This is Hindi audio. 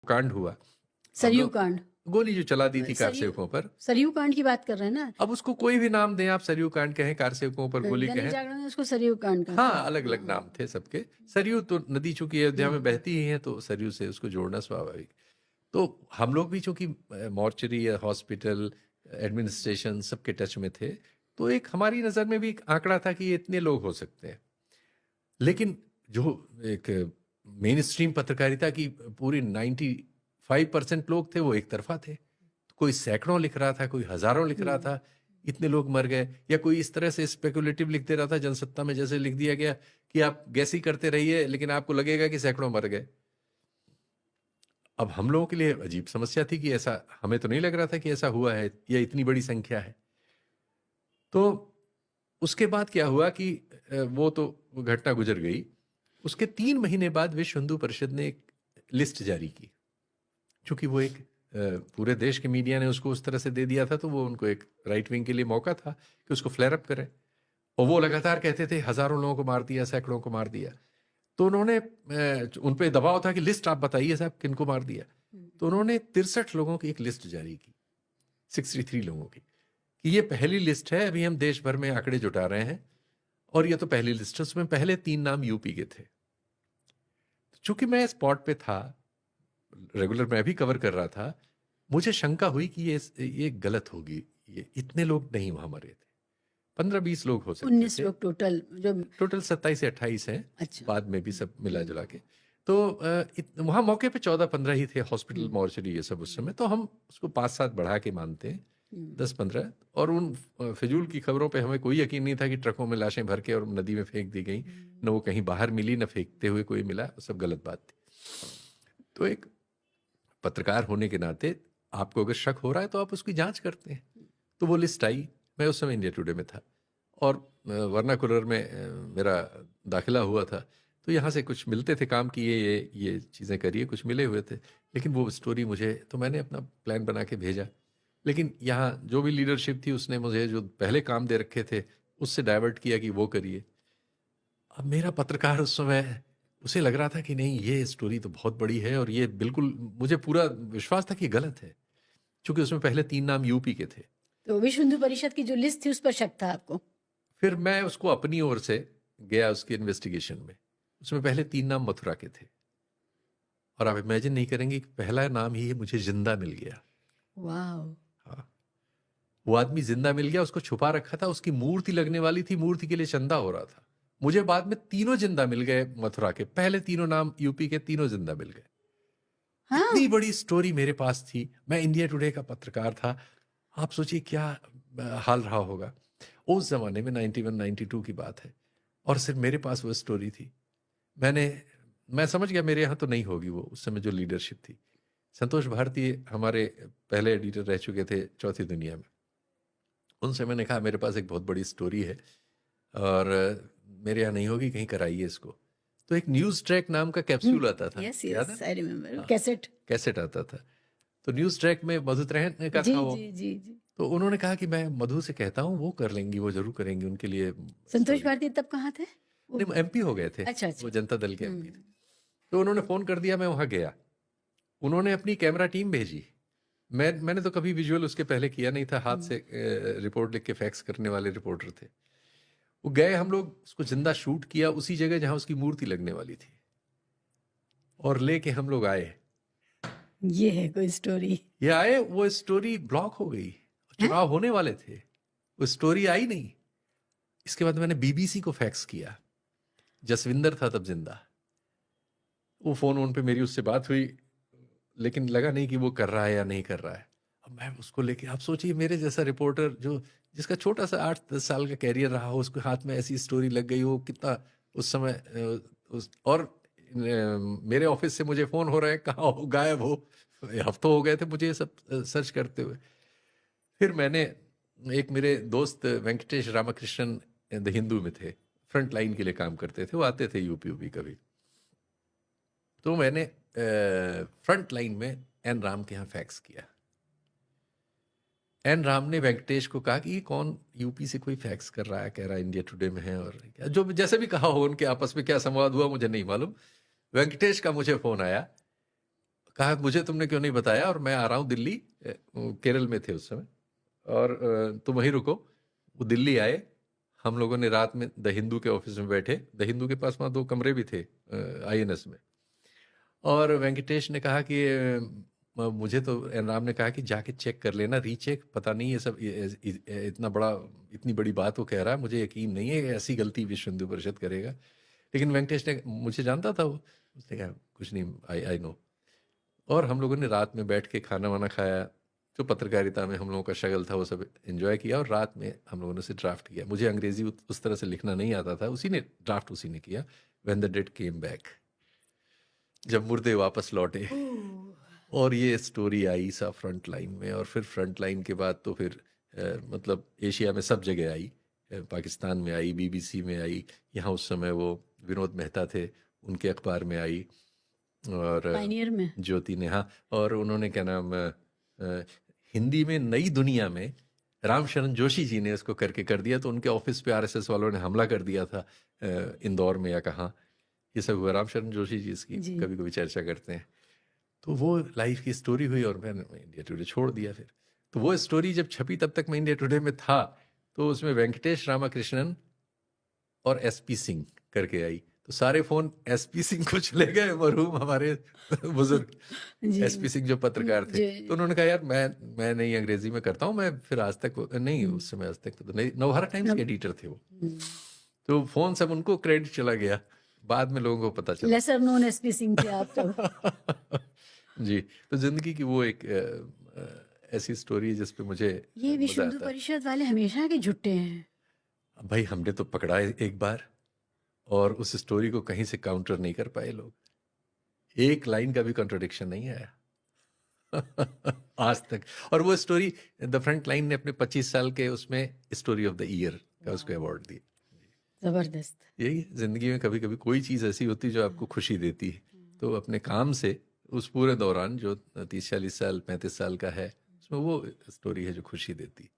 कांड हुआ, सरयू कांड, गोली जो चला दी थी कार सेवकों पर, सरयू कांड की बात कर रहे हैं ना? अब उसको कोई भी नाम दें आप, सरयू कांड कहें, कार सेवकों पर गोली दैनिक कहें, जागरण में उसको सरयू कांड कहते हाँ हैं। अलग अलग नाम थे सबके। सरयू तो नदी चूंकि अयोध्या में बहती ही है तो सरयू से उसको जोड़ना स्वाभाविक। तो हम लोग भी चूंकि मॉर्चरी या हॉस्पिटल एडमिनिस्ट्रेशन सबके टच में थे, तो एक हमारी नज़र में भी एक आंकड़ा था कि ये इतने लोग हो सकते हैं। लेकिन जो एक मेन स्ट्रीम पत्रकारिता की पूरी 95% लोग थे वो एक तरफा थे। कोई सैकड़ों लिख रहा था, कोई हजारों लिख रहा था, इतने लोग मर गए, या कोई इस तरह से स्पेकुलेटिव लिख दे रहा था जनसत्ता में, जैसे लिख दिया गया कि आप गैस ही करते रहिए लेकिन आपको लगेगा कि सैकड़ों मर गए। अब हम लोगों के लिए अजीब समस्या थी कि ऐसा, हमें तो नहीं लग रहा था कि ऐसा हुआ है या इतनी बड़ी संख्या है। तो उसके बाद क्या हुआ कि वो तो घटना गुजर गई। उसके 3 महीने बाद विश्व हिंदू परिषद ने एक लिस्ट जारी की। चूंकि वो एक पूरे देश के मीडिया ने उसको उस तरह से दे दिया था, तो वो उनको एक राइट विंग के लिए मौका था कि उसको फ्लेयर अप करें। और वो लगातार कहते थे हजारों लोगों को मार दिया, सैकड़ों को मार दिया। तो उन्होंने उन पे दबाव था कि लिस्ट आप बताइए साहब किनको मार दिया। तो उन्होंने 63 लोगों की एक लिस्ट जारी की, 63 लोगों की, कि ये पहली लिस्ट है, अभी हम देश भर में आंकड़े जुटा रहे हैं और ये तो पहली लिस्ट है, उसमें पहले 3 नाम यूपी के थे। चूंकि मैं स्पॉट पे था, रेगुलर मैं भी कवर कर रहा था, मुझे शंका हुई कि ये गलत होगी, ये इतने लोग नहीं वहां मरे थे, 15-20 लोग हो सकते 19 थे लोग टोटल, जो टोटल 27 से 28 हैं। अच्छा, बाद में भी सब मिला जुला के, तो वहां मौके पे 14-15 ही थे, हॉस्पिटल मॉर्चरी ये सब उस समय, तो हम उसको 5-7 बढ़ा के मानते हैं, 10-15। और उन फिजूल की खबरों पे हमें कोई यकीन नहीं था कि ट्रकों में लाशें भर के और नदी में फेंक दी गई, न वो कहीं बाहर मिली, न फेंकते हुए कोई मिला, सब गलत बात थी। तो एक पत्रकार होने के नाते आपको अगर शक हो रहा है तो आप उसकी जांच करते हैं। तो वो लिस्ट आई, मैं उस समय इंडिया टुडे में था और वर्नाकुलर में मेरा दाखिला हुआ था, तो यहाँ से कुछ मिलते थे काम की, ये चीज़ें करिए, कुछ मिले हुए थे। लेकिन वो स्टोरी मुझे, तो मैंने अपना प्लान बना के भेजा, लेकिन यहाँ जो भी लीडरशिप थी उसने मुझे जो पहले काम दे रखे थे उससे डाइवर्ट किया कि वो करिए। अब मेरा पत्रकार उस समय, उसे लग रहा था कि नहीं ये स्टोरी तो बहुत बड़ी है और ये बिल्कुल, मुझे पूरा विश्वास था कि गलत है, क्योंकि उसमें पहले 3 नाम यूपी के थे। तो विश्व हिंदू परिषद की जो लिस्ट थी उस पर शक था आपको? फिर मैं उसको अपनी ओर से गया उसकी इन्वेस्टिगेशन में, उसमें पहले 3 नाम मथुरा के थे, और आप इमेजिन नहीं करेंगे कि पहला नाम ही मुझे जिंदा मिल गया। वाह, हाँ, वो आदमी जिंदा मिल गया, उसको छुपा रखा था, उसकी मूर्ति लगने वाली थी, मूर्ति के लिए चंदा हो रहा था। मुझे बाद में तीनों जिंदा मिल गए, मथुरा के पहले तीनों नाम यूपी के तीनों जिंदा मिल गए। हाँ, इतनी बड़ी स्टोरी मेरे पास थी, मैं इंडिया टुडे का पत्रकार था, आप सोचिए क्या हाल रहा होगा उस जमाने में। 91-92 की बात है, और सिर्फ मेरे पास वो स्टोरी थी। मैं समझ गया मेरे यहाँ तो नहीं होगी वो, उस समय जो लीडरशिप थी। संतोष भारती हमारे पहले एडिटर रह चुके थे चौथी दुनिया में, उनसे मैंने कहा मेरे पास एक बहुत बड़ी स्टोरी है और मेरे यहाँ नहीं होगी, कहीं कराइए इसको। तो एक न्यूज ट्रैक नाम का कैप्सूल आता था, यस याद है? यस, आई रिमेम्बर, हाँ, कैसेट आता था। तो न्यूज ट्रैक में मधु त्रैहन का जी था वो। जी जी जी। तो उन्होंने कहा कि मैं मधु से कहता हूँ, वो कर लेंगी, वो जरूर करेंगी उनके लिए संतोष story। भारती तब कहाँ थे? नहीं, एमपी हो गए थे, अच्छा अच्छा। वो जनता दल के एमपी थे। तो उन्होंने फोन कर दिया, मैं वहां गया, उन्होंने अपनी कैमरा टीम भेजी। मैंने तो कभी विजुअल उसके पहले किया नहीं था, हाथ से रिपोर्ट लिख के फैक्स करने वाले रिपोर्टर थे। वो गए, हम लोग उसको जिंदा शूट किया उसी जगह जहां उसकी मूर्ति लगने वाली थी, और लेके हम लोग आए। ये है कोई स्टोरी? ये आए, वो स्टोरी ब्लॉक हो गई, चुनाव होने वाले थे, वो स्टोरी आई नहीं। इसके बाद मैंने बीबीसी को फैक्स किया, जसविंदर था तब जिंदा, वो फोन पे मेरी उससे बात हुई, लेकिन लगा नहीं कि वो कर रहा है या नहीं कर रहा है। अब मैं उसको लेके, आप सोचिए मेरे जैसा रिपोर्टर जो, जिसका छोटा सा 8-10 साल का कैरियर रहा हो, उसके हाथ में ऐसी स्टोरी लग गई हो, कितना उस समय और मेरे ऑफिस से मुझे फोन हो रहा है, कहाँ हो, गायब हो, हफ्तों हो गए थे मुझे ये सब सर्च करते हुए। फिर मैंने, एक मेरे दोस्त वेंकटेश रामकृष्णन द हिंदू में थे, फ्रंट लाइन के लिए काम करते थे, वो आते थे यूपी कभी, तो मैंने फ्रंट लाइन में एन राम के यहाँ फैक्स किया। एन राम ने वेंकटेश को कहा कि ये कौन यूपी से कोई फैक्स कर रहा है, कह रहा है इंडिया टुडे में है, और जो जैसे भी कहा हो, उनके आपस में क्या संवाद हुआ मुझे नहीं मालूम। वेंकटेश का मुझे फोन आया, कहा मुझे तुमने क्यों नहीं बताया, और मैं आ रहा हूँ दिल्ली, केरल में थे उस समय, और तुम वहीं रुको। वो दिल्ली आए, हम लोगों ने रात में द हिंदू के ऑफिस में बैठे, द हिंदू के पास वहाँ 2 कमरे भी थे आईएनएस में। और वेंकटेश ने कहा कि मुझे तो राम ने कहा कि जाके चेक कर लेना, रीचेक, पता नहीं ये सब इतना बड़ा, इतनी बड़ी बात वो कह रहा है, मुझे यकीन नहीं है कि ऐसी गलती विश्व हिंदू परिषद करेगा। लेकिन वेंकटेश ने, मुझे जानता था वो, उसने कहा कुछ नहीं, आई नो। और हम लोगों ने रात में बैठ के खाना वाना खाया, जो पत्रकारिता में हम लोगों का शगल था वो सब एंजॉय किया, और रात में हम लोगों ने उसे ड्राफ्ट किया। मुझे अंग्रेजी उस तरह से लिखना नहीं आता था, उसी ने ड्राफ्ट उसी ने किया, when the dead came back, जब मुर्दे वापस लौटे। और ये स्टोरी आई सा फ्रंट लाइन में, और फिर फ्रंट लाइन के बाद तो फिर मतलब एशिया में सब जगह आई, पाकिस्तान में आई, बीबीसी में आई, यहाँ उस समय वो विनोद मेहता थे, उनके अखबार में आई, और पायनियर में। ज्योति ने, हाँ, और उन्होंने क्या नाम हिंदी में नई दुनिया में रामशरण जोशी जी ने उसको करके कर दिया, तो उनके ऑफिस पे आरएसएस वालों ने हमला कर दिया था इंदौर में या कहाँ, ये सब हुआ। रामशरण जोशी जी इसकी जी। कभी कभी चर्चा करते हैं। तो वो लाइफ की स्टोरी हुई, और मैंने इंडिया टुडे छोड़ दिया फिर। तो वो स्टोरी जब छपी तब तक मैं इंडिया टुडे में था, तो उसमें वेंकटेश रामाकृष्णन और एसपी सिंह करके आई, तो सारे फोन एसपी सिंह को चले गए, मरहूम हमारे बुजुर्ग जी एसपी सिंह जो पत्रकार थे। जी तो उन्होंने कहा यार मैं नहीं अंग्रेजी में करता हूँ, मैं फिर आज तक नहीं, उस समय आज तक तो नहीं, नवभारत टाइम्स के एडिटर थे वो, तो फोन सब उनको क्रेडिट चला गया, बाद में लोगों को पता चला। लेसर नोन एसपी सिंह थे आप तो। जी, तो जिंदगी की वो एक ऐसी स्टोरी है जिसपे मुझे ये विश्व मजा हिंदू आता है। परिषद वाले हमेशा के झुट्टे हैं। अब भाई हमने तो पकड़ा है एक बार, और उस स्टोरी को कहीं से काउंटर नहीं कर पाए लोग, एक लाइन का भी कॉन्ट्रडिक्शन नहीं आया आज तक। और वो स्टोरी द फ्रंट लाइन ने अपने 25 साल के उसमें स्टोरी ऑफ द ईयर का उसको अवार्ड दिया। जबरदस्त। यही है, जिंदगी में कभी कभी कोई चीज़ ऐसी होती है जो आपको खुशी देती है, तो अपने काम से उस पूरे दौरान जो 30-40 साल 35 साल का है, उसमें वो स्टोरी है जो खुशी देती है।